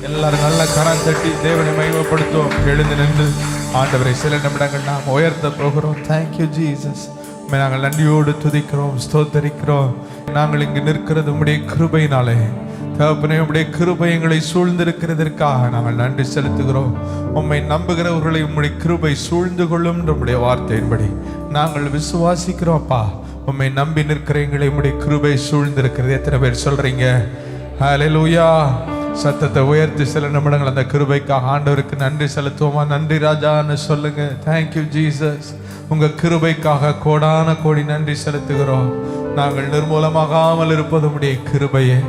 எல்லாரும் நல்ல கரம் தட்டி தேவனை மகிமைப்படுத்துவோம். எழுந்து நின்று ஆண்டவரை சில நிமிடங்கள் நாம் உயர்த்த போகிறோம். Thank you Jesus. நாங்கள் நன்றியோடு துதிக்கிறோம், ஸ்தோத்தரிக்கிறோம். நாங்கள் இங்கு நிற்கிறது உம்முடைய கிருபையினாலே. தகப்பனே, உம்முடைய கிருபை எங்களை சூழ்ந்திருக்கிறதற்காக நாங்கள் நன்றி செலுத்துகிறோம். உம்மை நம்புகிறவர்களை உம்முடைய கிருபை சூழ்ந்து கொள்ளும் நம்முடைய வார்த்தையின்படி நாங்கள் விசுவாசிக்கிறோம்ப்பா. உம்மை நம்பி நிற்கிற எங்களை உம்முடைய கிருபை சூழ்ந்திருக்கிறது. எத்தனை பேர் சொல்றீங்க ஹல்லேலூயா? சத்தத்தை உயர்த்தி சில நிமிடங்கள் அந்த கிருபைக்காக ஆண்டவருக்கு நன்றி செலுத்துவோமா? நன்றி ராஜான்னு சொல்லுங்க. Thank you Jesus. உங்க கிருபைக்காக கோடான கோடி நன்றி செலுத்துகிறோம். நாங்கள் நிர்மூலமாகாமல் இருப்பது உம்முடைய கிருபையே.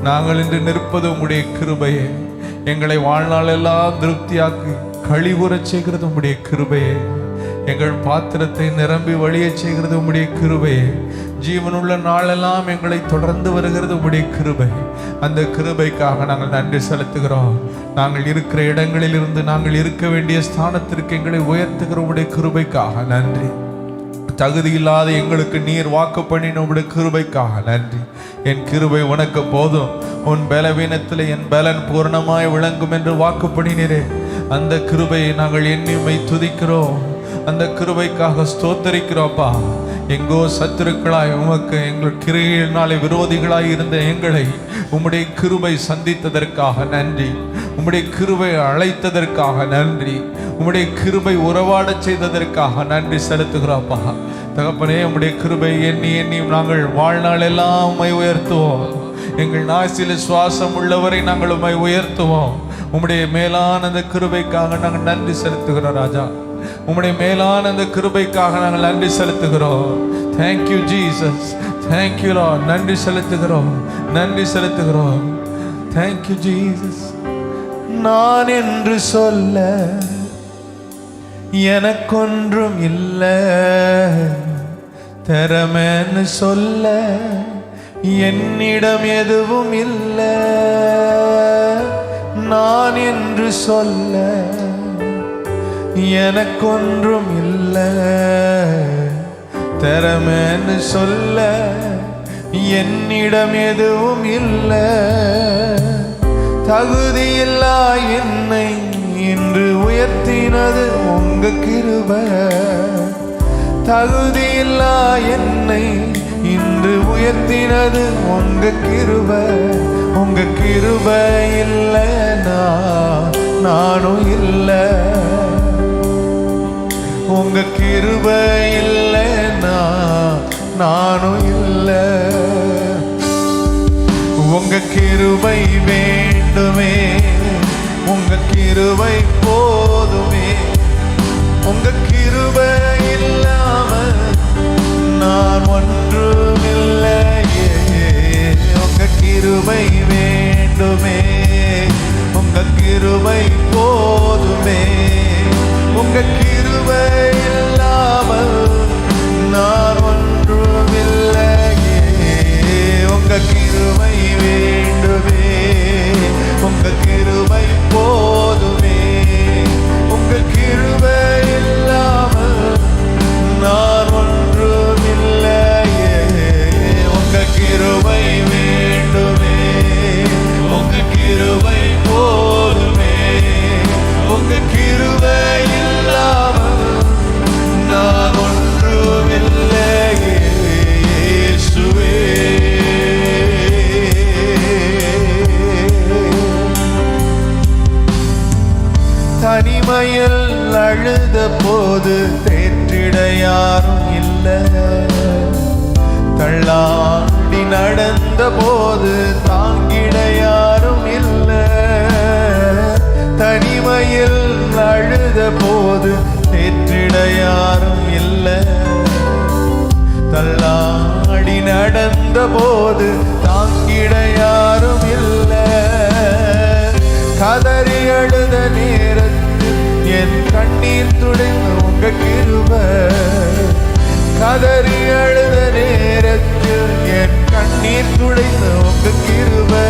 நாங்கள் இன்று நிற்பது உம்முடைய கிருபையே. எங்களை வாழ்நாள் எல்லாம் திருப்தியாக்கி கழிவுறச் செய்கிறது உம்முடைய கிருபையே. எங்கள் பாத்திரத்தை நிரம்பி வழிய செய்கிறது உம்முடைய கிருபையே. ஜீவனுள்ள நாளெல்லாம் எங்களை தொடர்ந்து வருகிறது உம்முடைய கிருபை. அந்த கிருபைக்காக நாங்கள் நன்றி செலுத்துகிறோம். நாங்கள் இருக்கிற இடங்களில் இருந்து நாங்கள் இருக்க வேண்டிய ஸ்தானத்திற்கு எங்களை உயர்த்துகிற உம்முடைய கிருபைக்காக நன்றி. தகுதியில்லாத எங்களுக்கு நீர் வாக்கு பண்ணின உம்முடைய கிருபைக்காக நன்றி. என் கிருபை உனக்கு போதும், உன் பலவீனத்தில் என் பலன் பூர்ணமாய் விளங்கும் என்று வாக்கு பண்ணினீரே. அந்த கிருபையை நாங்கள் எண்ணிமை துதிக்கிறோம். அந்த கிருபைக்காக ஸ்தோத்தரிக்கிறோப்பா. எங்கோ சத்துருக்களாய் உமக்கு எங்கள் கிரியையினாலே விரோதிகளாய் இருந்த எங்களை உம்முடைய கிருபை சந்தித்ததற்காக நன்றி. உம்முடைய கிருபை அழைத்ததற்காக நன்றி. உம்முடைய கிருபை உறவாடச் செய்ததற்காக நன்றி செலுத்துகிறோப்பா. தகப்பனே, உம்முடைய கிருபை எண்ணி எண்ணி நாங்கள் வாழ்நாள் எல்லாம் உம்மை உயர்த்துவோம். எங்கள் நாசில் சுவாசம் உள்ளவரை நாங்கள் உம்மை உயர்த்துவோம். உம்முடைய மேலான அந்த கிருபைக்காக நாங்கள் நன்றி செலுத்துகிறோம் ராஜா. உம்முடைய மேலான அந்த கிருபைக்காக நாங்கள் நன்றி செலுத்துகிறோம். Thank you Jesus. Thank you Lord. நன்றி செலுத்துகிறோம், நன்றி செலுத்துகிறோம். Thank you Jesus. நான் என்று சொல்ல எனக்கொன்றும் இல்லை, திறமைன்னு சொல்ல என்னிடம் எதுவும் இல்லை. நான் என்று சொல்ல எனக்கொன்றும் இல்லை, திறமைன்னு சொல்ல என்னிடம் எதுவும் இல்லை. தகுதியில்லா என்னை இன்று உயர்த்தினது உங்க கிருபை. தகுதியில்லா என்னை இன்று உயர்த்தினது உங்க கிருபை. உங்க கிருபை இல்லைனா நானும் இல்லை. உங்க கிருபை இல்லைனா நானும் இல்லை. உங்க கிருபை வேண்டுமே, உங்க கிருபை போதுமே. உங்க கிருபை இல்லாம நான் ஒன்றும் இல்லையே. உங்க கிருபை வேண்டுமே, உங்க கிருபை போதுமே. உங்க கிருபை இல்லாமல் நான் ஒன்றும் இல்லையே. உங்க கிருபை வேண்டுமே, உங்க கிருபை போதுமே. உங்க கிருபை இல்லாமல் நான் ஒன்றும் இல்லையே. உங்க கிருபை வேண்டுமே, உங்க கிருபை போதுமே. உங்க கிருபை இல்லாமல் நான் ஒன்றும் இல்லையே. இயேசுவே, தனிமையில் அழுத போது தேற்றிட யாரும் இல்லை. தள்ளாடி நடந்த போது தாங்கிட யாரும் இல்லை. தனிமையில் அழுத போது தேற்றிட யாரும் இல்லை. தள்ளாடி நடந்த போது தாங்கிட யாரும் இல்லை. கதறி அழுத நேரத்தில் என் கண்ணீர் துடைந்த உங்க கிருபை. கதறி அழுத நேரத்தில் என் கண்ணீர் துடைந்த உங்க கிருபை.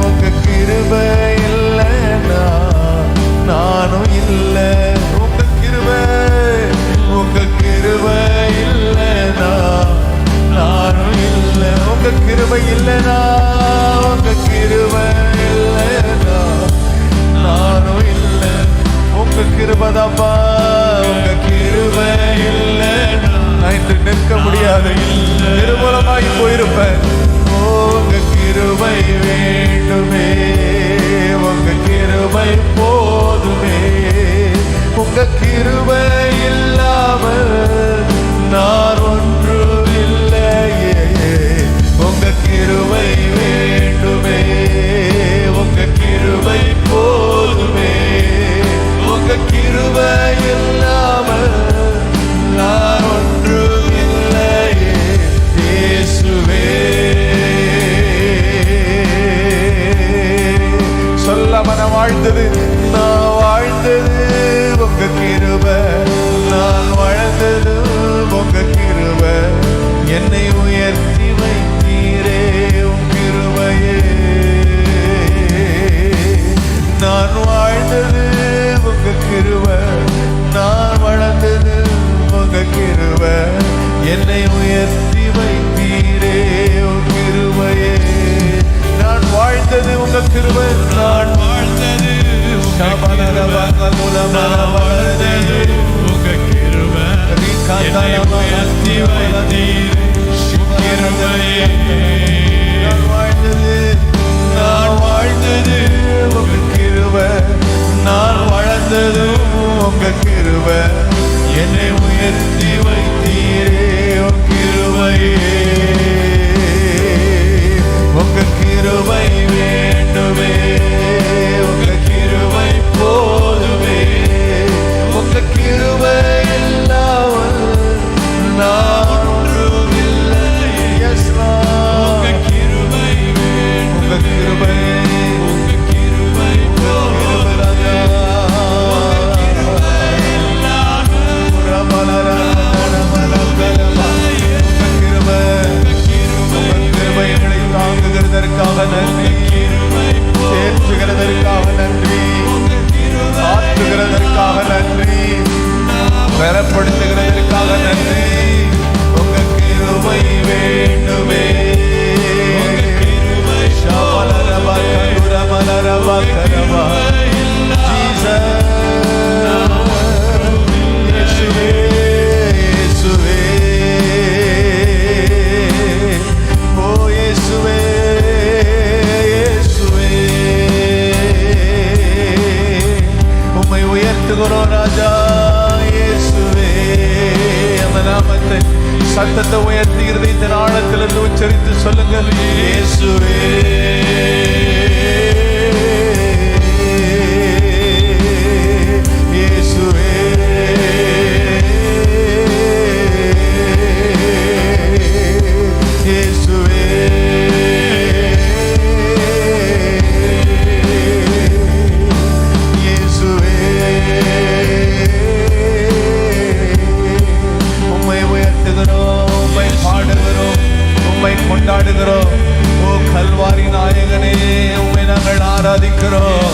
உங்க கிருபை இல்லைனா நானும் இல்லை. உங்க கிருபை, உங்க கிருபை இல்லைனா நானும் இல்லை. உங்க கிருபை இல்லைனா, உங்க கிருபை இல்லைனா வாழ்ந்தது உங்க கிருபை, நான் வாழ்ந்தது உங்க கிருபை, என்னை உயர்த்தி வைத்தீரே உன் கிருபையே. நான் வாழ்ந்தது உங்க கிருபை, நான் வளர்ந்தது உங்க கிருபை, என்னை உயர்த்தி வைத்தீரே உன் கிருபையே. நான் வாழ்ந்தது உங்க கிருபை, நான் வாழ்ந்தது உங்க கிருபை, என்னை உயர்த்தி வைத்தீரே உன் கிருபையே. நான் வாழ்ந்தது உங்க கிருபை, நான் வளர்ந்தது உங்க கிருபை, என்னை உயர்த்தி வைத்தீரே உன் கிருபையே. உங்க கிருபை வேண்டுமே, உங்க கிருபை போதுமே, உங்க கிருபை இல்லாமல் நான் ஒன்றுமில்லை. உங்க கிருபை வேண்டும், உங்க கிருபை, உங்க கிருபை எங்களை தாங்குகிறதற்காக நன்றி, தேற்றுகிறதற்காக நன்றி, ஆற்றுகிறதற்காக நன்றி, பலப்படுத்துகிறதற்காக நன்றி. உங்க கிருபை வேண்டுமே. உம்மை உயர்த்துகிறோம் ராஜா இயேசுவே. அந்த நாமத்தை சத்தத்தை உயர்த்தி இருதயத்தின் ஆழத்திலிருந்து உச்சரித்து சொல்லுங்க. இயேசுவே இயேசுவே இயேசுவே இயேசுவே. உம்மை உயர்த்துகிறோம், உம்மை பாடுகிறோம், உம்மை கொண்டாடுகிறோம். ஓ கல்வாரி நாயகனே, உம்மை நாங்கள் ஆராதிக்கிறோம்.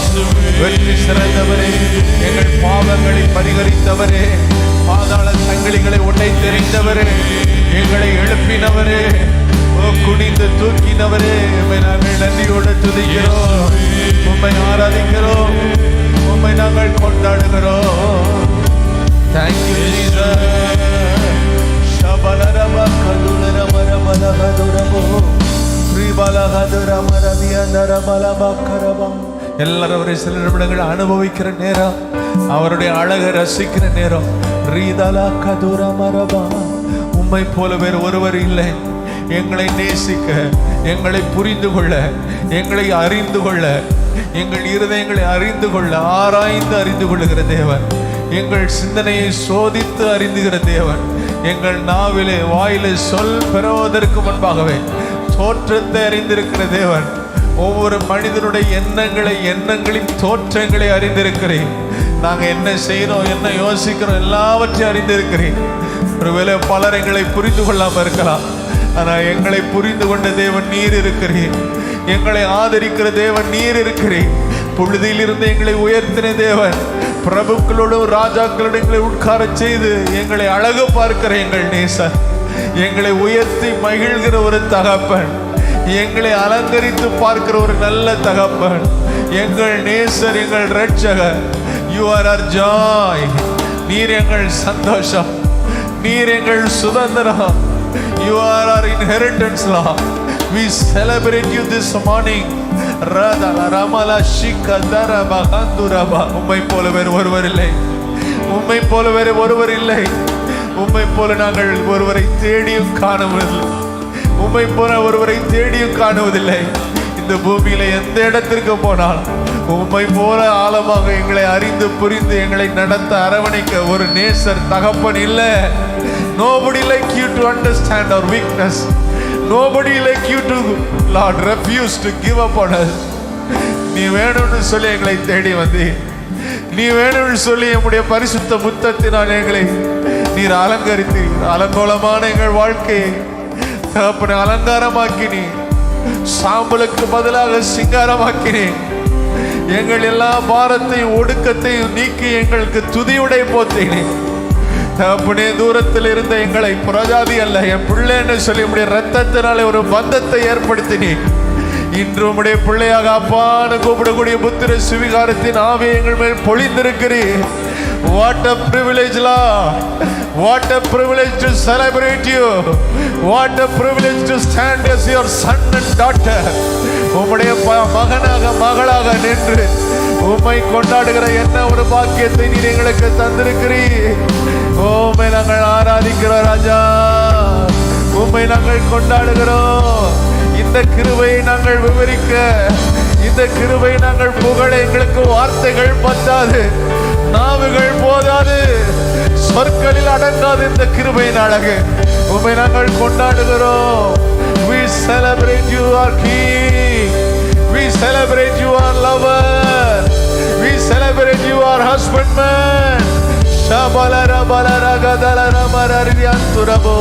வெற்றி சிறந்தவரே, எங்கள் பாவங்களை பரிகரித்தவரே, பாதாள சங்கிலிகளை உடை தெரிந்தவரே, எங்களை எழுப்பினவரே, ஓ குனிந்து தூக்கினவரே, உம்மை நாங்கள் நன்றியோடு துதிக்கிறோம், உம்மை ஆராதிக்கிறோம், உம்மை நாங்கள் கொண்டாடுகிறோம். Thank you Jesus. Shabalaraba kadurama ramalahaduramo ribalahaduramaradiyanarabalabakkaraba. எல்லாரும் அவரை சில நிமிடங்கள் அனுபவிக்கிற நேரம், அவருடைய அழகை ரசிக்கிற நேரம். ரீதலா கதுரமரபா. உம்மை போல வேறு ஒருவர் இல்லை. எங்களை நேசிக்க, எங்களை புரிந்து கொள்ள, எங்களை அறிந்து கொள்ள, எங்கள் இருதயங்களை அறிந்து கொள்ள, ஆராய்ந்து அறிந்து கொள்ளுகிற தேவன், எங்கள் சிந்தனையை சோதித்து அறிந்துகிற தேவன், எங்கள் நாவிலே வாயிலே சொல் பெறுவதற்கு முன்பாகவே தோற்றத்தை அறிந்திருக்கிற தேவன், ஒவ்வொரு மனிதனுடைய எண்ணங்களின் தோற்றங்களை அறிந்திருக்கிறேன். நாங்கள் என்ன செய்யறோம், என்ன யோசிக்கிறோம், எல்லாவற்றையும் அறிந்திருக்கிறேன். ஒருவேளை பலர் எங்களை புரிந்து கொள்ளாமல் இருக்கலாம், ஆனால் எங்களை புரிந்து கொண்ட தேவன் நீர் இருக்கிறேன். எங்களை ஆதரிக்கிற தேவன் நீர் இருக்கிறேன். புழுதியிலிருந்து எங்களை உயர்த்தின தேவன், பிரபுக்களோடும் ராஜாக்களோடு எங்களை உட்கார செய்து எங்களை அழகு பார்க்கிற எங்கள் நேசர், எங்களை உயர்த்தி மகிழ்கிற ஒரு தகப்பன், எங்களை அலங்கரித்து பார்க்கிற ஒரு நல்ல தகப்பன், எங்கள் நேசர், எங்கள் இரட்சகர். You are our joy. நீர் எங்கள் சந்தோஷம், நீர் எங்கள் சுதந்திரம். You are our inheritance Lord. We celebrate you this morning. உம்மை போல வேறு ஒருவர் இல்லை, உம்மை போல வேறு ஒருவர் இல்லை. உம்மை போல நாங்கள் ஒருவரை தேடியும் காணுவதில்லை, உம்மை போல ஒருவரை தேடியும் காணுவதில்லை. இந்த பூமியில எந்த இடத்திற்கு போனால் உம்மை போல ஆழமாக எங்களை அறிந்து புரிந்து எங்களை நடத்த அரவணைக்க ஒரு நேசர் தகப்பன் இல்லை. Nobody like you to understand our weakness. Nobody like you to, Lord, refuse to give up on us. நீ வேணும்னு சொல்லி எங்களை தேடி வந்து, நீ வேணும்னு சொல்லி நம்முடைய பரிசுத்த முத்தத்தினால் எங்களை நீர் அலங்கரித்தீர். அலங்கோலமான எங்கள் வாழ்க்கையை தகப்பனை அலங்காரமாக்கினீ, சாம்பலுக்கு பதிலாக சிங்காரமாக்கினீ. எங்கள் எல்லா பாரத்தையும் ஒடுக்கத்தையும் நீக்கி எங்களுக்கு துதியுடை போத்தீனே தகப்பனே. தூரத்தில் இருந்த எங்களை புறஜாதி அல்ல, என் பிள்ளைன்னு சொல்லி உடைய ரத்தத்தினாலே ஒரு பந்தத்தை ஏற்படுத்தினீ. இன்று உடைய பிள்ளையாக அப்பான்னு கூப்பிடக்கூடிய புத்திர சுவிகாரத்தின் ஆவி எங்கள் மேல் பொழிந்திருக்கிறீர். What a privilege, Lord. What a privilege to celebrate you. What a privilege to stand as your son and daughter. உம்முடைய மகனாக மகளாக நின்று உம்மை கொண்டாடுகிற என்ன ஒரு பாக்கியத்தை நீர் எங்களுக்கு தந்திருக்கிறீர். உம்மை நாங்கள் ஆராதிக்கிறோம் ராஜா, உம்மை நாங்கள் கொண்டாடுகிறோம். இந்த கிருபையை நாங்கள் விவரிக்க, இந்த கிருபையை நாங்கள் புகழ எங்களுக்கு வார்த்தைகள் பத்தாது, நாவுகள் போதாது, சொற்களில் அடங்காது. இந்த கிருபையின் அழகு உம்மை நாங்கள் கொண்டாடுகிறோம். We celebrate you, our King. We celebrate you, our lover. We celebrate you, our husbandman. Shabalara balara gadala marariyanturabo.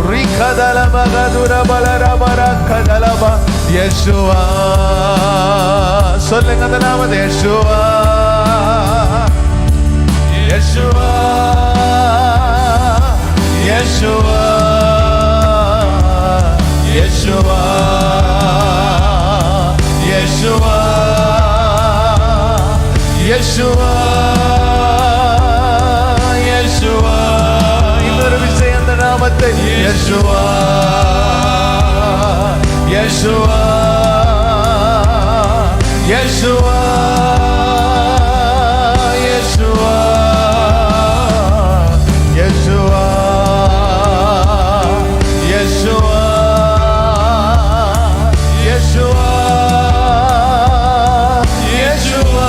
Rikadala magadura balara barakadalaba. Yeshua. சொல்லுங்க அந்த நாமத்தை. Yeshua. Yeshua. Yeshua. Yeshua. Yeshua. Yeshua. Yeshua. இன்னொரு விஷயம் அந்த நாமத்தை. Yeshua. Yeshua. Yeshua. Yeshua. Yeshua. Yeshua. Yeshua. Yeshua.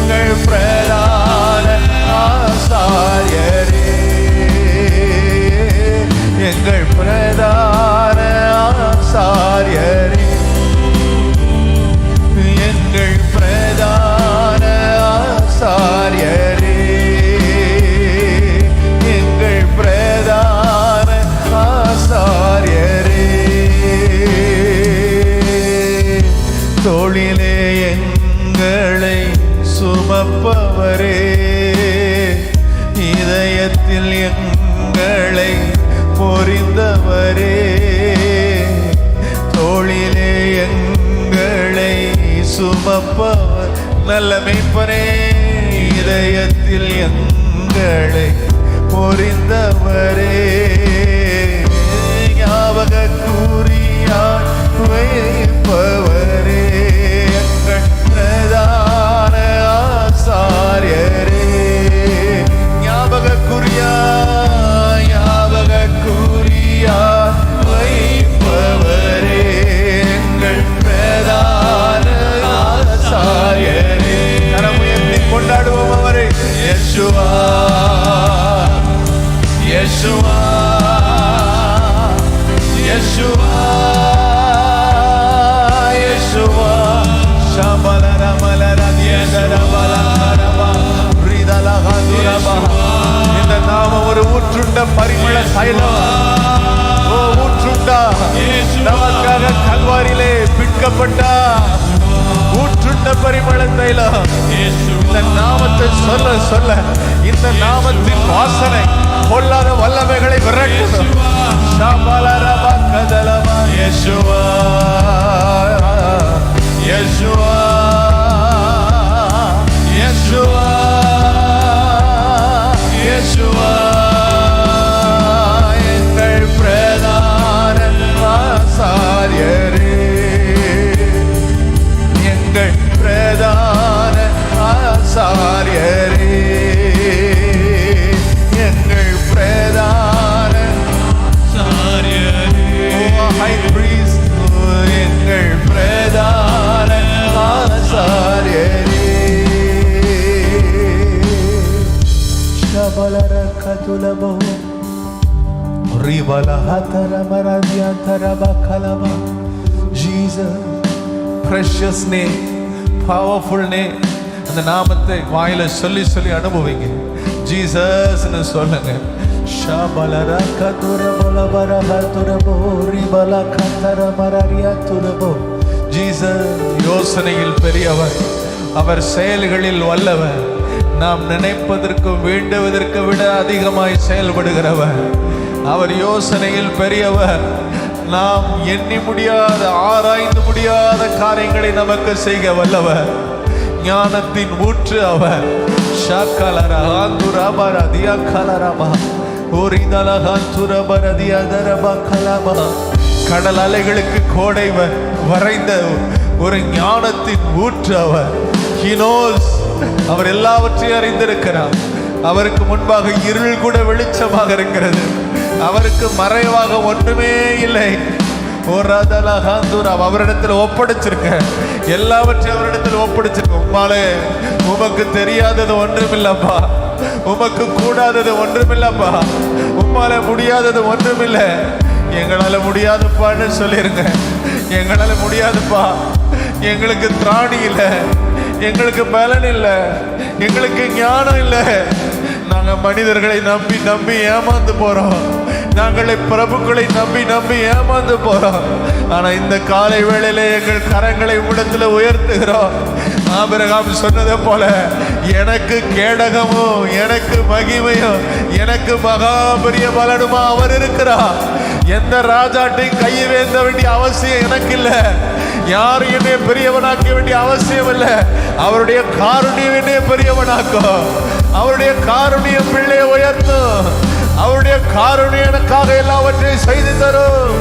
எங்கள் பிரதான ஆசாரியரே, எங்கள் பிரதான ஆசாரியரே, எங்கள் பிரதான ஆசாரியரே, எங்கள் பிரதான ஆசாரியரே. தோளிலே எங்களை சுமப்பவரே, இதயத்தில் எங்களை பொறிந்தவரே, தோளிலே எங்களை சுமப்பவர் நல்ல மேய்ப்பனே, இதயத்தில் எங்களை பொறிந்தவரே, ஞாபக கூறியாய் வைப்பவரே, எங்கள் பிரதான ஆசாரியரே, ஞாபக குறியாய் ஞாபக குறியாய் வைப்பவரே, எங்கள் பிரதான ஆசாரியரே. கரமுயர்த்தி கொண்டாடுவோம் அவரை. Yeshua. Yeshua. Yeshua. Yeshua. Shabalara malara diendara balaraba ridala gaduraba. இந்த நாமம் ஒரு ஊற்றுண்ட பரிமள தைலம். ஓ ஊற்றுண்டா, நமக்காக கல்வாரியிலே பிற்கப்பட்டா ஊற்றுண்ட பரிமள தைலம். இந்த நாமத்தை சொல்ல சொல்ல இந்த நாமத்தின் வாசனை பொல்லாத வல்லமைகளை விரட்டும். ஷாபாலரபா கதலமா. யெஷுவா. யெஷுவா. யெஷுவா. யெஷுவா. எங்கள் பிரதான ஆசாரியரே, எங்கள் பிரதான ஆசாரியரே, எங்கள் பிரதான ஆசாரியரே. High priest, எங்கள் பிரதான ஆசாரியரே. ஷபலர கதுலபோ ரிவல ஹதர மரதிய தரப கலப. Jesus, Jesus, precious name, powerful name. அந்த நாமத்தை வாயில சொல்லி சொல்லி அனுபவிங்க. ஜீசஸ்னு சொல்லுங்க. ஷாபலரா கதுரபல பரஹதுரபோ ரிபல கந்தர மரரியா துரபோ. ஜீசஸ் யோசனையில் பெரியவர், அவர் செயல்களில் வல்லவர், நாம் நினைப்பதற்கும் வேண்டுவதற்கு விட அதிகமாய் செயல்படுகிறவர். அவர் யோசனையில் பெரியவர், நாம் எண்ணி முடியாத ஆராய்ந்து முடியாத காரியங்களை நமக்கு செய்ய வல்லவர். ஞானத்தின் ஊற்று அவர். கடல் அலைகளுக்கு கோடை வரைந்த ஒரு ஞானத்தின் ஊற்று அவர். He knows. அவர் எல்லாவற்றையும் அறிந்திருக்கிறார். அவருக்கு முன்பாக இருள் கூட வெளிச்சமாக இருக்கிறது. அவருக்கு மறைவாக ஒன்றுமே இல்லை. அவரிடத்தில் ஒப்படைச்சிருக்க, எல்லாவற்றையும் அவரிடத்தில் ஒப்படைச்சிருக்க. உம்மாலே உமக்கு தெரியாதது ஒன்றுமில்லப்பா, உமக்கு கூடாதது ஒன்றுமில்லப்பா, உம்மால முடியாதது ஒன்றுமில்லை. எங்களால முடியாதுப்பான்னு சொல்லிருங்க. எங்களால முடியாதுப்பா, எங்களுக்கு திராணி இல்லை, எங்களுக்கு பலன் இல்லை, எங்களுக்கு ஞானம் இல்லை. நாங்க மனிதர்களை நம்பி நம்பி ஏமாந்து போறோம். நாங்களை பிரபுக்களை நம்பி நம்பி ஏமாந்து போறோம். ஆனா இந்த காலை வேளையில எங்கள் கரங்களை உம்மிடத்துல உயர்த்துகிறோம். ஆபிரகாம் சொன்னதை போல எனக்கு கேடகமும் எனக்கு மகிமையும் எனக்கு மகா பெரிய பலனுமா அவர் இருக்கிறார். எந்த ராஜாட்டையும் கையை வேந்த வேண்டிய அவசியம் எனக்கு இல்லை. யாரும் என்னை பெரியவனாக்க வேண்டிய அவசியம் இல்லை. அவருடைய காருண்யம் என்னை பெரியவனாக்கும். அவருடைய காருண்யம் பிள்ளையை உயர்த்தும். அவருடைய காருண்யம் எனக்காக எல்லாவற்றையும் செய்து தரும்.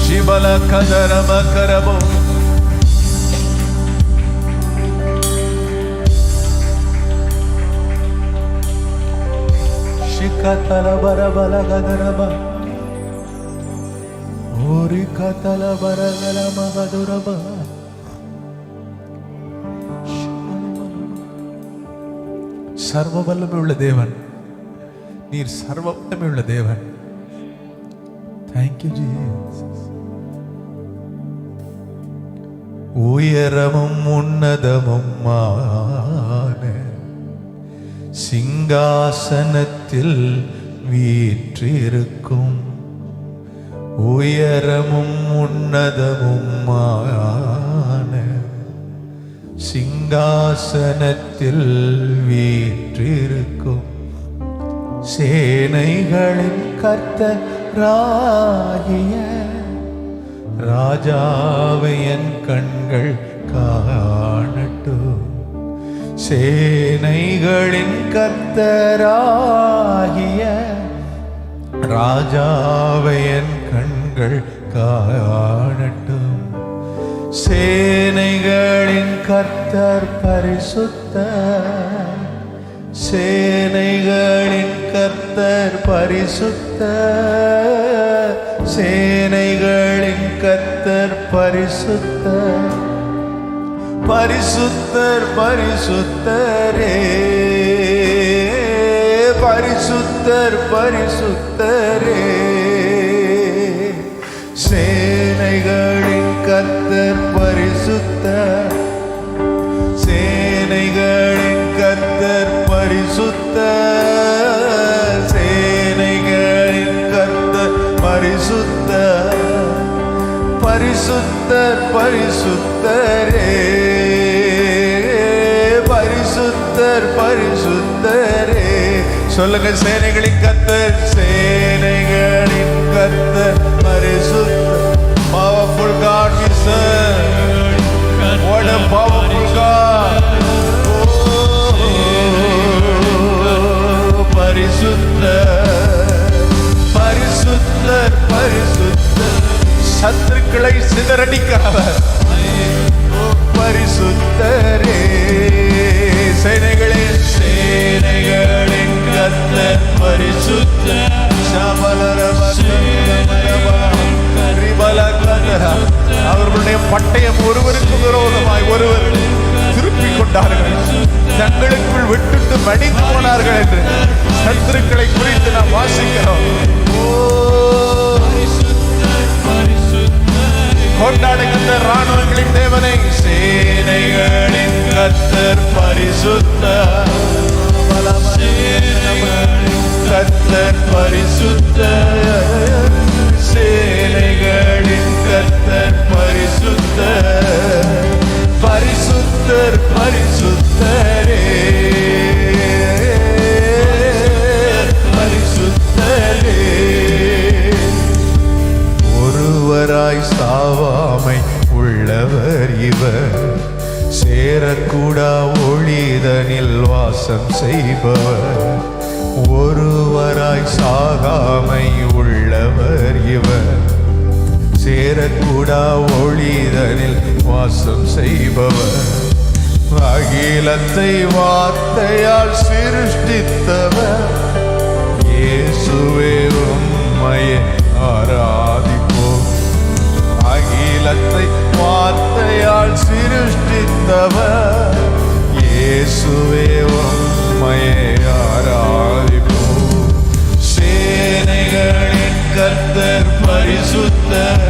சிபல கதரம கரமோ ಶಿಕತಲ ಬರಬಲ ಗದರಬ ಓರಿ ಕತಲ ಬರಗಲ ಮಗದುರಬ. சர்வ வல்லமை உள்ள தேவன், நீர் சர்வ வல்லமை உள்ள தேவன். Thank you Jesus. உயரமும் உன்னதமுமான சிங்காசனத்தில் வீற்றிருக்கும், உயரமும் உன்னதமுமான சிங்காசனத்தில் வீற்றிருக்கும் சேனைகளின் கர்த்தராகிய ராஜாவை என் கண்கள் காணட்டும். சேனைகளின் கர்த்தராகிய ராஜாவை என் கண்கள் காணட்டும். சேனைகளின் கர்த்தர் பரிசுத்தர், சேனைகளின் கர்த்தர் பரிசுத்தர், சேனைகளின் கர்த்தர் பரிசுத்தர், பரிசுத்தர் பரிசுத்தரே, பரிசுத்தர் பரிசுத்தரே. சேனைகளின் கர்த்தர் பரிசுத்தர், சேனைகளின் கர்த்தர் பரிசுத்தர், சேனைகளின் கர்த்தர் பரிசுத்தர், பரிசுத்தர் பரிசுத்தரே, பரிசுத்தர் பரிசுத்தரே. சொல்லுங்க, சேனைகளின் கர்த்தர், சேனைகளின் கர்த்தர் பரிசுத்தர். Powerful God we serve. What a powerful God. பரிசுத்தர் பரிசுத்தர் பரிசுத்தர். சத்துருக்களை சிதறடிக்கிறவர் பரிசுத்தரே. சேனைகளே, சேனைகளின் கர்த்தர் பரிசுத்தர். அவர்களுடைய பட்டயம் ஒருவருக்கு விரோதமாய் ஒருவர் திருப்பிக் கொண்டார்கள், தங்களுக்குள் விட்டுட்டு மடிந்து போனார்கள் என்று சத்துருக்களை குறித்து நாம் வாசிக்கிறோம். கர்த்தர் பரிசுத்தர், கர்த்தர் பரிசுத்தர், சேனைகளின் கர்த்தர் பரிசுத்தர், பரிசுத்தர் பரிசுத்தரே, பரிசுத்தரே. ஒருவராய் சாவாமை உள்ளவர் இவர், சேரக்கூடா ஒளிதனில் வாசம் செய்பவர். ஒருவராய் சாகாமை உள்ளவர் இவர், சேரக்கூடா ஒளிதனில் வாசம் செய்பவர். அகிலத்தை வார்த்தையால் சிருஷ்டித்தவர், இயேசுவே உம்மையே ஆராதிப்போம். அகிலத்தை வார்த்தையால் சிருஷ்டித்தவர், இயேசுவே உம்மையே ஆராதிப்போம். சேனைகளின் கர்த்தர் பரிசுத்தர்,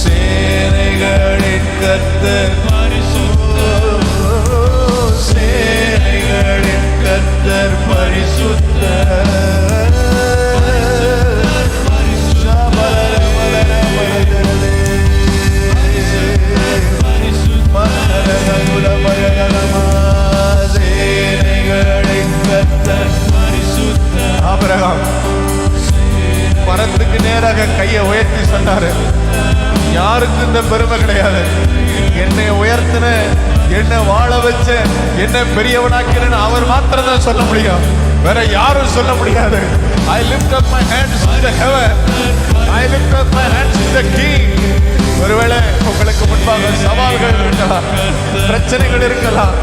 சேனைகளின் கர்த்தர் பரிசுத்தர், சேனைகளின் கர்த்தர் பரிசுத்தர். ஆபிரகாம் மரத்துக்கு நேராக கையை உயர்த்தி சொன்னாரு, யாருக்கும் இந்த பெருமை கிடையாது. என்னை உயர்த்தின, என்னை வாழ வச்ச, என்னை பெரியவனாக்கிறேன்னு அவர் மாத்திரம் தான் சொல்ல முடியும், வேற யாரும் சொல்ல முடியாது. I lift up my hands to the heaven, I lift up my hands to the King. ஒருவேளை உங்களுக்கு முன்பாக சவால்கள் இருக்கலாம், பிரச்சனைகள் இருக்கலாம்,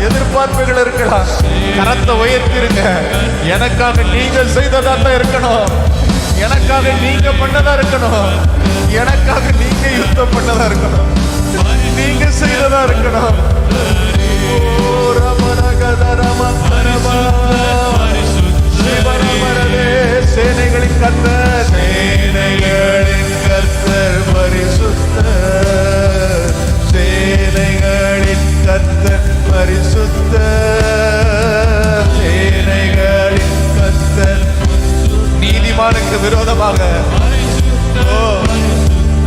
எதிர்பார்ப்புகள் இருக்கலாம். கரத்தை உயர்த்திருங்க. எனக்காக நீங்க செய்ததா தான் இருக்கணும், எனக்காக நீங்க பண்ணதா இருக்கணும், எனக்காக நீங்க யுத்தம் பண்ணதா இருக்கணும், நீங்க செய்ததா இருக்கணும். சேனைகளின் கர்த்தர், சேனைகளின் கர்த்தர் பரிசுத்தர், சேனைகளின் கர்த்தர் பரிசுத்தர், சேனைகளின் கர்த்தர். நீதிமானுக்கு விரோதமாக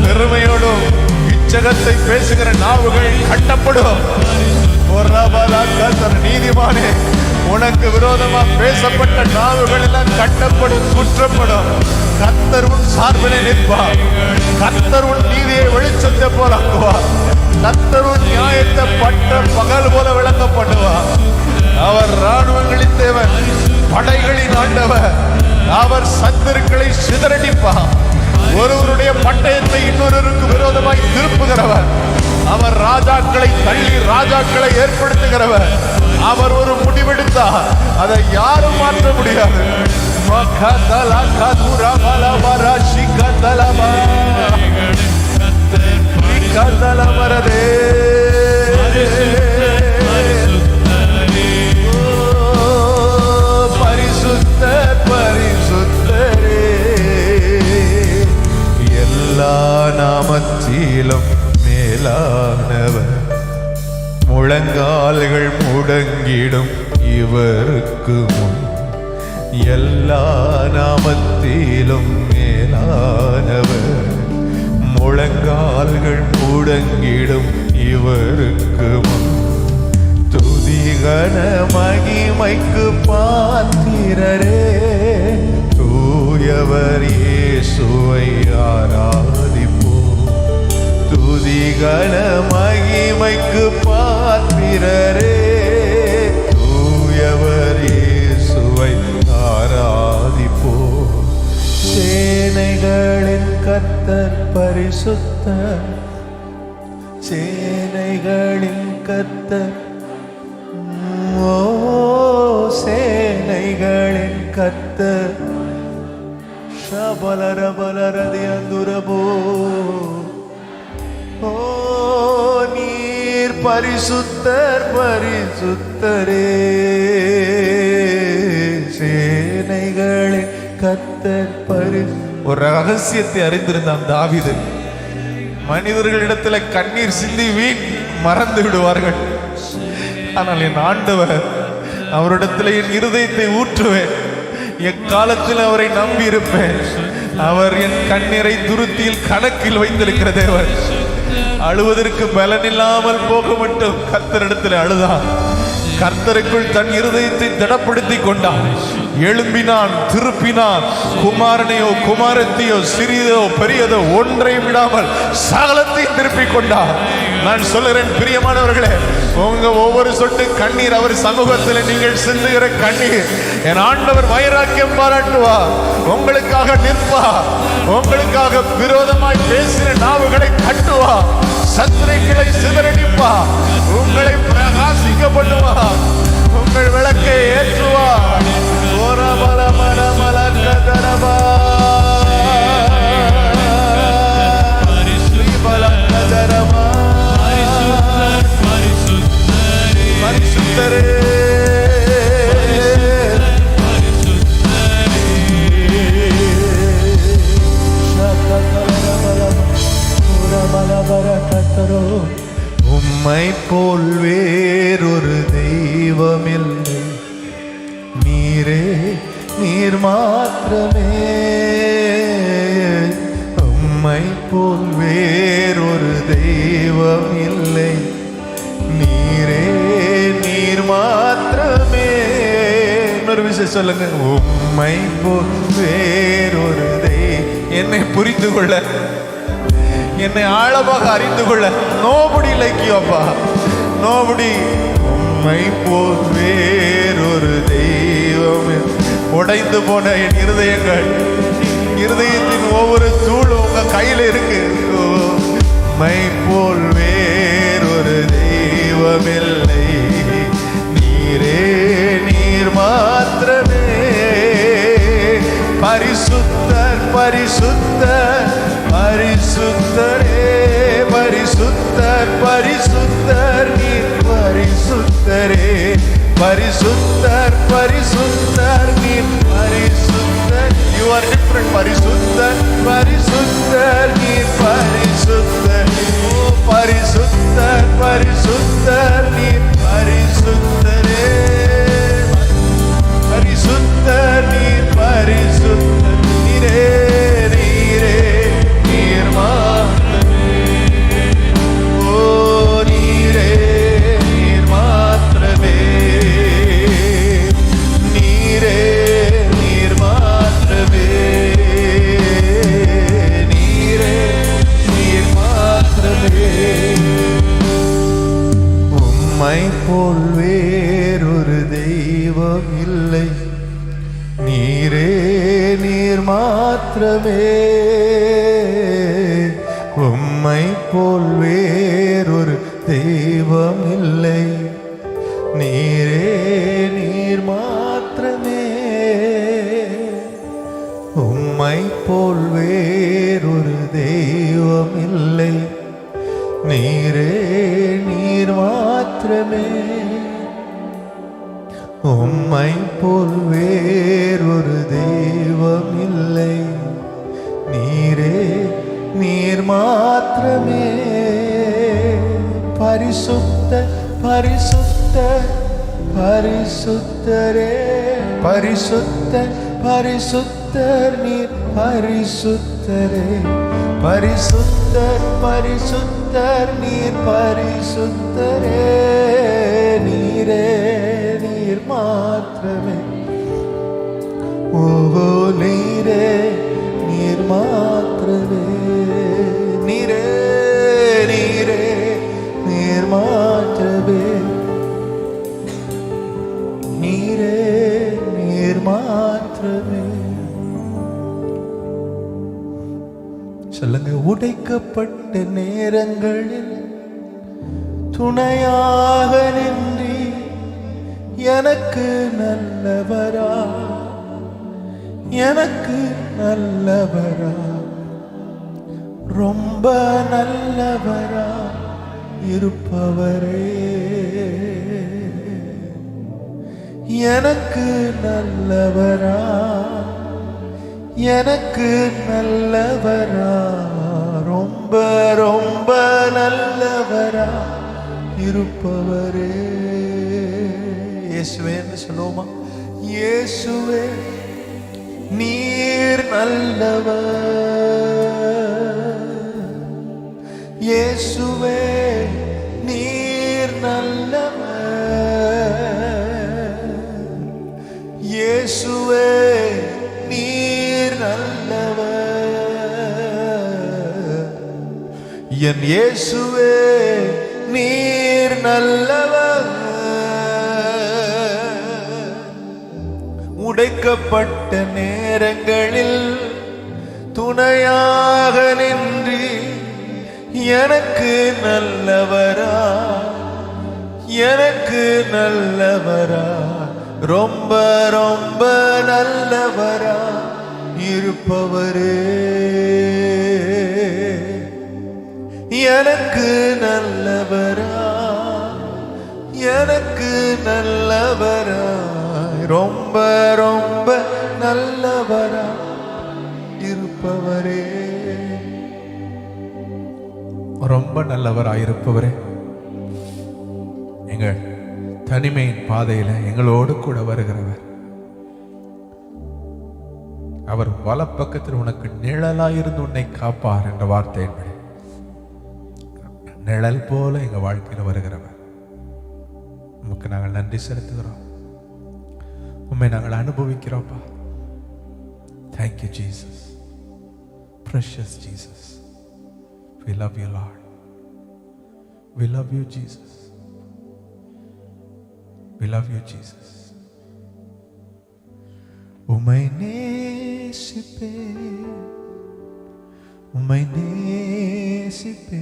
பெருமையோடும் இச்சகத்தை பேசுகிற நாவுகள் கட்டப்படும். நீதிமானே, உனக்கு விரோதமா பேசப்பட்ட நாவுகள் எல்லாம் கட்டப்படும், குற்றப்படும். கர்த்தர் உன் சார்பிலே நிற்பார், கர்த்தர் உன் நீதியை வெளிச்சத்தை போலாக்குவார், கர்த்தர் உன் நியாயத்தை பட்ட பகல் போல விளங்கப்படுவார். அவர் ராணுவங்களின் தேவன், படைகளின் ஆண்டவர், அவர் சத்துருக்களை சிதறடிப்பார். ஒருவருடைய பட்டயத்தை இன்னொருவருக்கு விரோதமாய் திருப்புகிறவர். அவர் ராஜாக்களை தள்ளி ராஜாக்களை ஏற்படுத்துகிறவர். அவர் ஒரு முடிவெடுத்தார், அதை யாரும் மாற்ற முடியாது. பரிசுத்தர் பரிசுத்தரே, எல்லா நாமத்திலும் மேலானவர், முழங்கால்கள் முடங்கிடும் இவருக்கு முன். எல்லா நாமத்திலும் மேலானவர், முழங்கால்கள் முடங்கிடும் இவருக்கு முன். துதிகன மகிமைக்கு பாத்திரரே, தூயவர் இயேசுவை ஆராதிப்போம். துதிகன மகிமைக்கு பாத்திரரே, தூயவர் இயேசுவை ஆராதிப்போம். சேனைகளின் கர்த்தர் பரிசுத்தர், சேனைகளின் கர்த்தர், ஓ சேனைகளின் கர்த்தர். ஷபலரபலரதியந்துரபோ, ஓ நீர் பரிசுத்தர் பரிசுத்தரே, சேனைகளின் கர்த்தர் பரிசு. ஒரு ரகசியத்தை அறிந்திருந்தான் தாவீது. மனிதர்களிடத்தில் கண்ணீர் சிந்தி வீண் மறந்து விடுவார்கள், ஆனால் என் ஆண்டவர், அவரிடத்தில் என் இருதயத்தை ஊற்றுவேன். எக்காலத்தில் அவரை நம்பி இருப்பேன். அவர் என் கண்ணீரை துருத்தியில் கணக்கில் வைத்திருக்கிற தேவன். அழுவதற்கு பலனில்லாமல் போக மட்டும் கர்த்தரிடத்தில் அழுதான். கர்த்தருக்குள் தன் இருதயத்தை திடப்படுத்தி கொண்டான். எழும்பினான், திருப்பினான். குமாரனையோ குமாரத்தையோ சிறியதோ பெரியதோ ஒன்றை விடாமல் சகலத்தையும் திருப்பி கொண்டான். நான் சொல்லுகிறேன் பிரியமானவர்களே, உங்க ஒவ்வொரு சொட்டு கண்ணீர் அவர் சமூகத்தில் நீங்கள் சிந்துகிற கண்ணீர் என் ஆண்டவர் வைராக்கியம் பாராட்டுவார். உங்களுக்காக நிற்பார். உங்களுக்காக விரோதமாய் பேசின நாவுகளை கட்டுவார். சத்துரைகளை சிதறடிப்பார். உங்களை பிரகாசிக்க பண்ணுவார். உங்கள் விளக்கை ஏற்றுவார். உம்மை போல் வேறொரு தெய்வமில்லை, நீரே நீர் மாத்திரமே. உம்மை போல் வேறொரு தெய்வம் இல்லை, நீரே நீர் மாத்திரமே. இன்னொரு விஷயம் சொல்லுங்க, உம்மை போல் வேறொரு என்னை புரிந்து கொள்ள, என்னை ஆழமாக அறிந்து கொள்ள nobody like you அப்பா, nobody. உம்மை போல் வேறொரு தெய்வம். உடைந்து போன என் இருதயங்கள், இருதயத்தின் ஒவ்வொரு தூளும் உங்க கையில இருக்கு. உம்மை போல் வேறொரு தெய்வமில்லை, நீரே நீர் மாத்திரமே. பரிசுத்தர் பரிசுத்தர் பரிசுத்தரே, பரிசுத்தர் பரிசுத்தர் நீர் பரிசுத்தரே. பரிசுத்தர் பரிசுத்தர் நீர் பரிசுத்தர். You are different. பரிசுத்தர் பரிசுத்தர் நீர் பரிசுத்தர். பரிசுத்தர் பரிசுத்தர் நீர் பரிசுத்தரே. பரிசுத்தர் நீர் பரிசுத்தர். நீரே நீரே நீர் மாத்திரமே. ஓ நீரே நீர் மாத்திரமே. நீரே நீர் மாத்திரமே. நீரே நீர் மாத்திரமே. உம்மை போல் வேறொரு தெய்வம் இல்லை, நீரே நீர் மாத்திரமே. உம்மை போல் வேறொரு தெய்வம் இல்லை, நீரே நீர் மாத்திரமே. உம்மை போல் வேறொரு தெய்வம் இல்லை, நீரே நீர் மாத்திரமே. உம்மை போல் வேறொரு தெய்வம் இல்லை, நீரே நீர் மாத்திரமே. பரிசுத்த பரிசுத்த பரிசுத்தரே, பரிசுத்த பரிசுத்தர் நீர் பரிசுத்தரே. பரிசுத்தர் பரிசுத்தர் நீர் பரிசுத்தரே. நீரே நீர் மாத்திரமே. ஓஹோ நீரே நீர் மாத்திரமே. நீரே நீரே நீர் மாத்திரமே. நீரே நீர் மாத்திரமே. சொல்லுங்க, உடைக்கப்பட்ட நேரங்களில் துணையாக நின்றி எனக்கு நல்லவரா, எனக்கு நல்லவரா, ரொம்ப நல்லவரா இருப்பவரே. எனக்கு நல்லவரா, எனக்கு நல்லவரா, ரொம்ப ரொம்ப நல்லவரா இருப்பவரே. இயேசுவே என்று சொல்லுவோமா? இயேசுவே நீர் நல்லவர், இயேசுவே நீர் நல்லவர், இயேசுவே நீர் நல்லவர், என் இயேசுவே நீர் நல்லவர். உடைக்கப்பட்ட நேரங்களில் துணையாக நின்று எனக்கு நல்லவரா, எனக்கு நல்லவரா, ரொம்ப ரொம்ப நல்லவரா இருப்பவரே, எனக்கு நல்லவரா, எனக்கு நல்லவரா, ரொம்ப ரொம்ப நல்லவரா இருப்பவரே, ரொம்ப நல்லவராயிருப்பவரே. எங்கள் தனிமையின் பாதையில எங்களோடு கூட வருகிறவர். அவர் வலப்பக்கத்தில் உனக்கு நிழலாயிருந்து உன்னை காப்பார் என்ற வார்த்தையின்படி நிழல் போல எங்க வாழ்க்கையில் வருகிறவர். நமக்கு நாங்கள் நன்றி செலுத்துகிறோம். உண்மை நாங்கள் அனுபவிக்கிறோம்ப்பா. Thank you, Jesus. Precious Jesus. We love you, Lord. We love you, Jesus. We love you, Jesus. உம்மை நேசிப்பேன், உம்மை நேசிப்பேன்,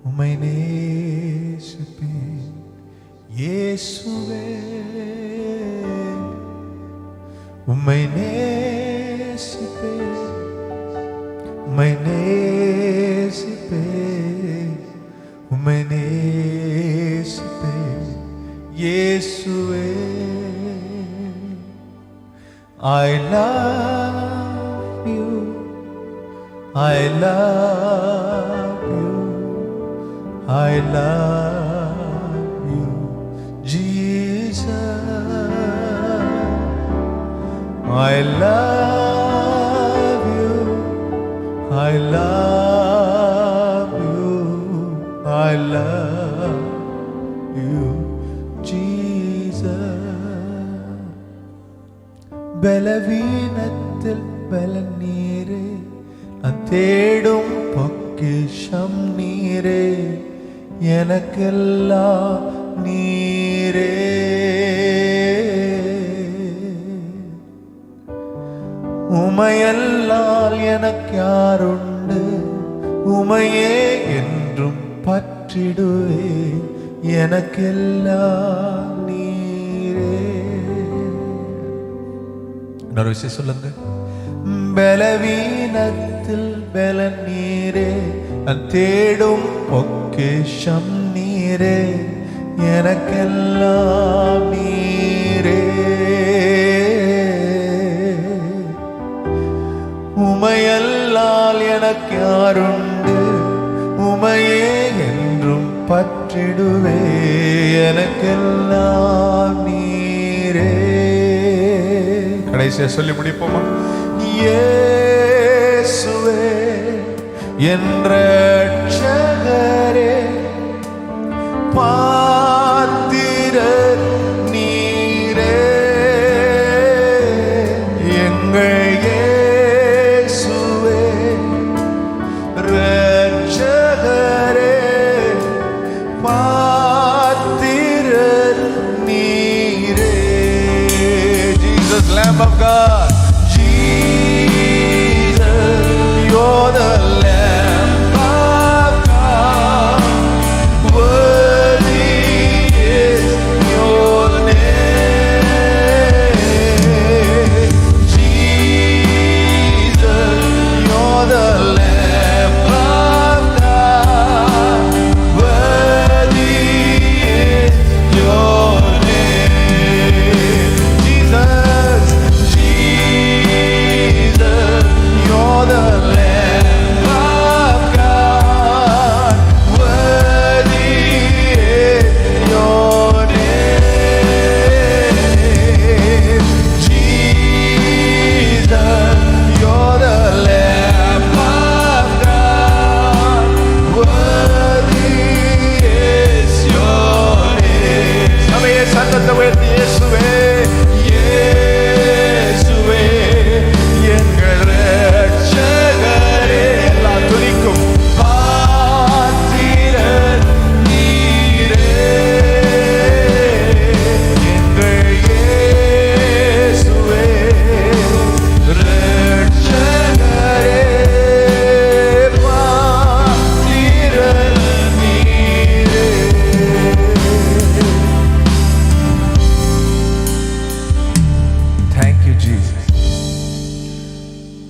உம்மை நேசிப்பேன் இயேசுவே, உம்மை நேசிப்பேன், உம்மை நேசிப்பேன், உம்மை நேசிப்பேன் இயேசுவே. I love you, I love you, I love you, Jesus. I love you, I love you, I love you, Jesus. பலவீனத்தில் பலன் நீரே, நான் தேடும் பொக்கிஷம் நீரே, எனக்கெல்லாம் நீரே. உமையல்லால் எனக்கு யாருண்டு, உமையே என்றும் பற்றிடுவே, எனக்கெல்லாம் நீரே. இன்னொரு விஷயம் சொல்லுங்க. பலவீனத்தில் பலன் நீரே, நான் தேடும் பொக்கிஷம் நீரே, எனக்கெல்லாம் நீரே. உமையல்லால் எனக்கு யாருண்டு, உமையே என்றும் பற்றிடுவே, எனக்கெல்லாம் நீரே. கடைசியா சொல்லி முடிப்போமா? இயேசுவே என் இரட்சகரே, பாத்திரர் நீரே, எங்கள் இயேசுவே இரட்சகரே, பாத்திரர் நீரே. Jesus, Lamb of God, Jesus, you're the Lamb of God, worthy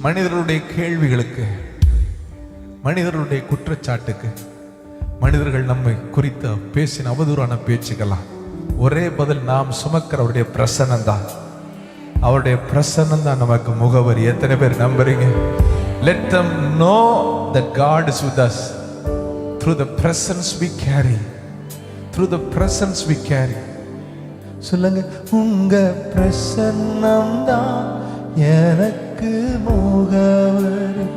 மனிதர்களுடைய கேள்விகளுக்கு, மனிதர்களுடைய குற்றச்சாட்டுக்கு, மனிதர்கள் நம்மை குறித்து பேசின அவதூறான பேச்சுக்கலாம் ஒரே பதில், நாம் சுமக்கிற அவருடைய பிரசன்னம் தான். அவருடைய பிரசன்னம் தான் நமக்கு முகவரி. எத்தனை பேர் நம்புறீங்க? Let them know that God is with us through the presence we carry. Through the presence we carry. சொல்லுங்க, உங்க பிரசன்னம் தான் எனக்கு முகவரி.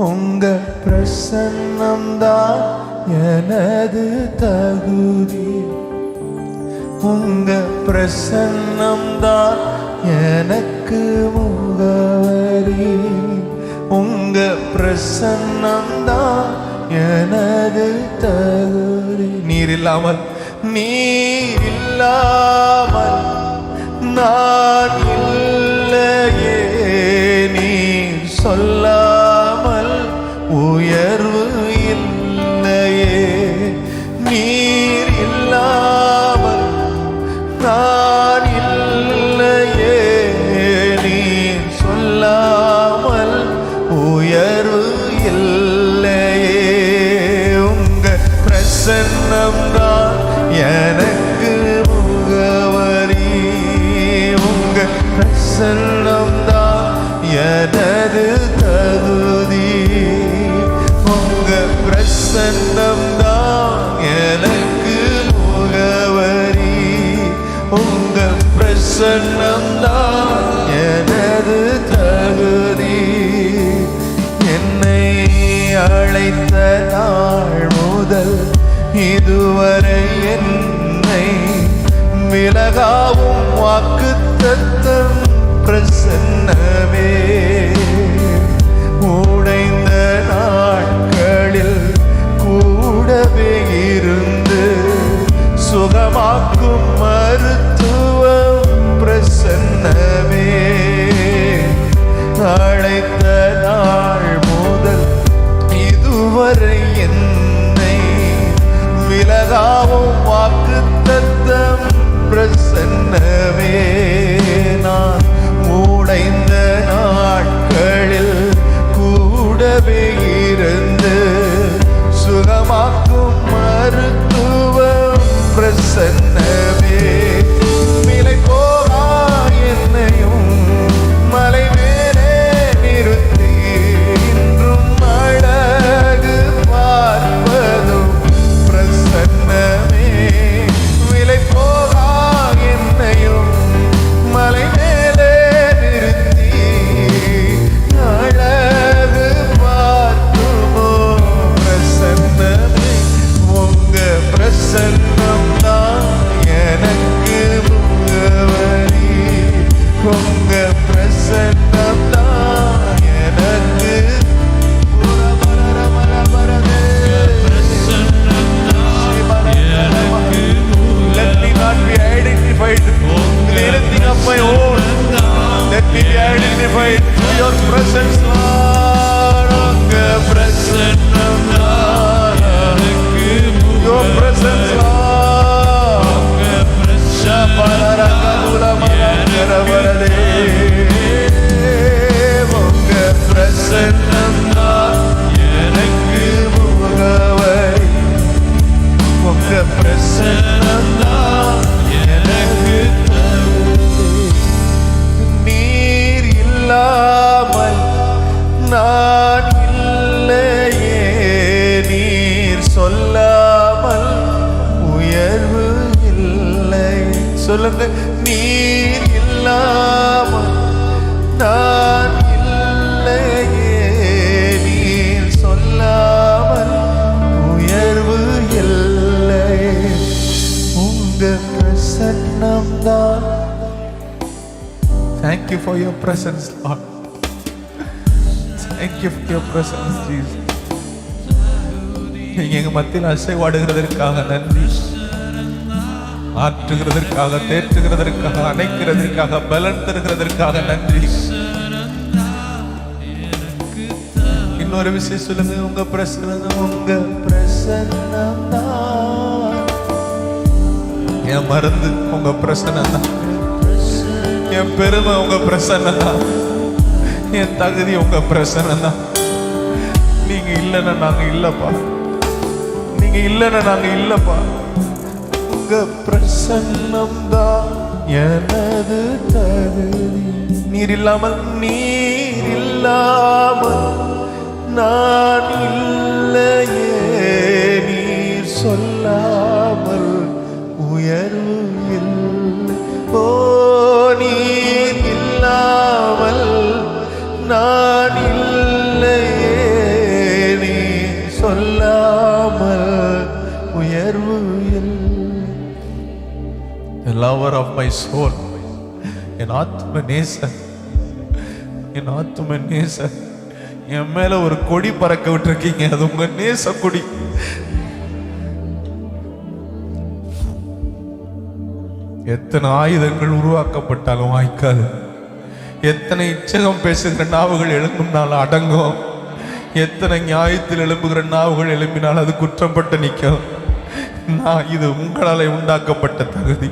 உங்க பிரசன்னம் தான் எனது தகுதி. உங்க பிரசன்னம் தான் எனக்கு முகவரி. உங்க பிரசன்னம் தான் எனது தகுதி. நீர் இல்லாமல் நான் இல்லையே, நீர் சொல்லாமல் உயர்வு இல்லையே. நீர் இல்லாமல் நான் இல்லையே, நீர் சொல்லாமல் உயர்வு இல்லையே. உங்க பிரசன்னம் தான் எனக்கு முகவரி. உங்க பிரசன்னம் தான் எனது தகுதி. உங்க பிரசன்னம் தான் எனக்கு முகவரி. உங்க பிரசன்னம் தான் எனது தகுதி. என்னை அழைத்த நாள் முதல் இதுவரை என்னை விலகாவும் வாக்குத்தத்தம் பிரசன்னமே. உடைந்த நாட்களில் கூடவே இருந்து சுகமாக்கும் மருத்துவம் பிரசன்னமே. அழைத்த நாள் முதல் இதுவரை என்னை விலகாவும் வாக்குத்தத்தம் பிரசன்னமே. நான் உடைந்த நாட்களில் கூடவே இருந்து சுகமாக்கும் மருத்துவம் பிரசன்னமே. விலை போகா என்னையும் மலை மேலே நிறுத்தி இன்றும் அழகு பார்ப்பதும் பிரசன்னமே. விலை போகா என்னையும் மலை மேலே நிறுத்தி அழகு பார்க்குமோ பிரசன்னமே. உங்க பிரசன்னம் தான் எனக்கு முகவரி. உங்க பிரசன்னம் தான் எனக்கு Let me not be identified with anything of my own. Let me be identified with your presence, Lord. உங்க பிரசன்னம் தான் எனக்கு your presence, Lord. உங்க பிரசன்னம் உங்க பிரசன்னம் தான் எனக்கு முகவரி. உங்க பிரசன்னம் தான் எனக்கு தகுதி. நீர் இல்லாமல் நான் இல்லையே, நீர் சொல்லாமல் உயர்வு இல்லை. சொல்லுங்க, நீர் இல்லாமல் நான் இல்லையே, நீர் சொல்லாமல் உயர்வு இல்லை. உங்க பிரசன்னம் தான். Thank you for your presence, Lord. Thank you for your presence, Jesus. நீங்க எங்க மத்தியில் அசைவாடுகிறதற்காக நன்றி. ஆற்றுகிறதற்காக, தேற்றுகிறதற்காக, அணைக்கிறதற்காக, பலன் தருகிறதற்காக நன்றி. இன்னொரு விஷயம் சொல்லுங்க, உங்க பிரசன்னம், உங்க பிரசன்னம் தான். என் மருந்து உங்க பிரசன்னம் தான். என் பெருமை உங்க பிரசன்னம் தான். என் தகுதி உங்க பிரசனம் தான். நீங்க இல்லைன்னா நாங்க இல்லப்பா, நீங்க இல்லைன்னா நாங்க இல்லப்பா. உங்க பிரசன்னம் தான் எனது தகுதி. நீர் இல்லாமல் நான் இல்லையே, நீர் சொல்லாமல் உயர்வு இல்லை. ஓ நீர் இல்லாமல் நான் இல்லையே, நீர் சொல்லாமல் உயர்வு இல்லை. The lover of my soul, என் ஆத்ம நேசர், என் ஆத்ம நேசர். என் மேல ஒரு கொடி பறக்க விட்டுருக்கீங்க, அது உங்க நேச கொடி. எத்தனை ஆயுதங்கள் உருவாக்கப்பட்டாலும் வாய்க்காது. எத்தனை இச்சகம் பேசுகிற நாவுகள் எழும்பினாலும் அடங்கும். எத்தனை நியாயத்தில் எழும்புகிற நாவுகள் எழும்பினால் அது குற்றப்பட்டு நிற்கும். நான் இது உங்களால் உண்டாக்கப்பட்ட தகுதி.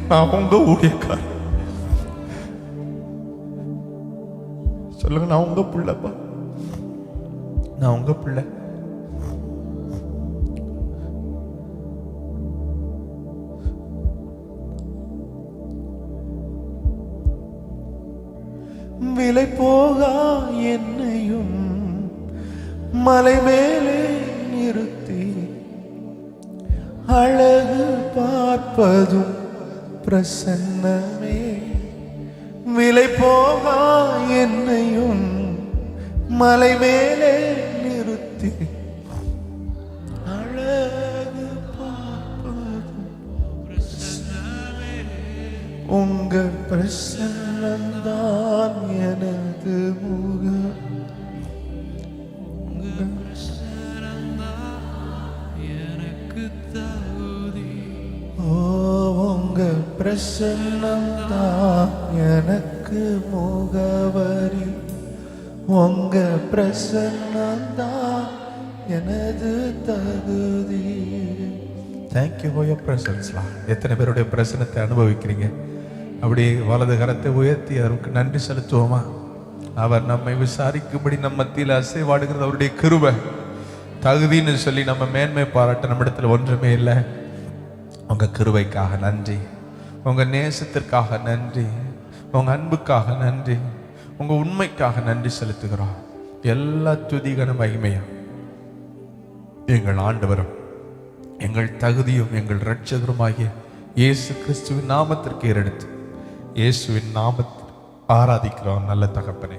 நான் உங்க ஊழியக்காரன். சொல்லுங்க, நான் உங்க பிள்ளைப்பா, நான் உங்க பிள்ளை. விலை போகா என்னையும் மலை மேலே நிறுத்தி அழகு பார்ப்பதும் பிரசன்னமே. விலை போகா என்னையும் மலை மேலே நிறுத்தி அழகு பார்ப்பதும் பிரசன்னமே. உங்க பிரசன்னம்தான் எனது முகம். உங்க பிரசன்னம்தான் எனக்கு முகவரி. உங்க பிரசன்னம்தான் எனது தகுதி. Thank you for your presence. எத்தனை பேருடைய பிரசன்னத்தை அனுபவிக்கிறீங்க? அப்படி வலது கரத்தை உயர்த்தி அவருக்கு நன்றி செலுத்துவோமா? அவர் நம்மை விசாரிக்கும்படி நம்ம மத்தியில் அசைவாடுகிறது அவருடைய கிருபை. தகுதின்னு சொல்லி நம்ம மேன்மை பாராட்ட நம்ம இடத்துல ஒன்றுமே இல்லை. உங்க கிருபைக்காக நன்றி, உங்க நேசத்திற்காக நன்றி, உங்க அன்புக்காக நன்றி, உங்க உண்மைக்காக நன்றி செலுத்துகிறோம். எல்லா துதிகன மகிமையும் எங்கள் ஆண்டவரும் எங்கள் தகுதியும் எங்கள் இரட்சகருமாகிய இயேசு கிறிஸ்துவின் நாமத்திற்கு ஏறெடுத்து இயேசுவின் நாமத்தில் ஆராதிக்கிறோம் நல்ல தகப்பனே.